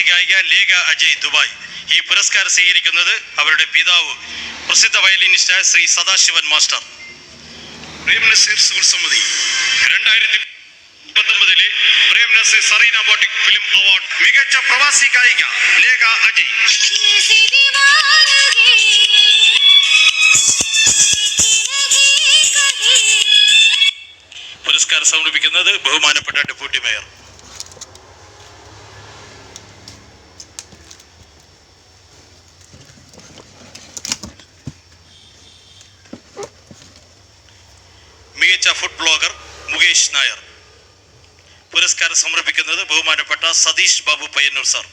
ഗായിക ലേഖ അജയ് ദുബായ്. ഈ പുരസ്കാരം സ്വീകരിക്കുന്നത് അവരുടെ പിതാവ് പ്രസിദ്ധ വയലിനിസ്റ്റ് ശ്രീ സദാശിവൻ മാസ്റ്റർ. പ്രേം നസീർ സുഹൃസമിതി 2019 Prem Nazir Sareena boutique film award മികച്ച പ്രവാസി ഗായിക ലേഖ അജയ്. പുരസ്കാരം സമർപ്പിക്കുന്നത് ബഹുമാനപ്പെട്ട ഡെപ്യൂട്ടി മേയർ. മികച്ച ഫുഡ് ബ്ലോഗർ മുകേഷ് നായർ. പുരസ്കാരം സമർപ്പിക്കുന്നത് ബഹുമാനപ്പെട്ട സതീഷ് ബാബു പയ്യന്നൂർ സാർ.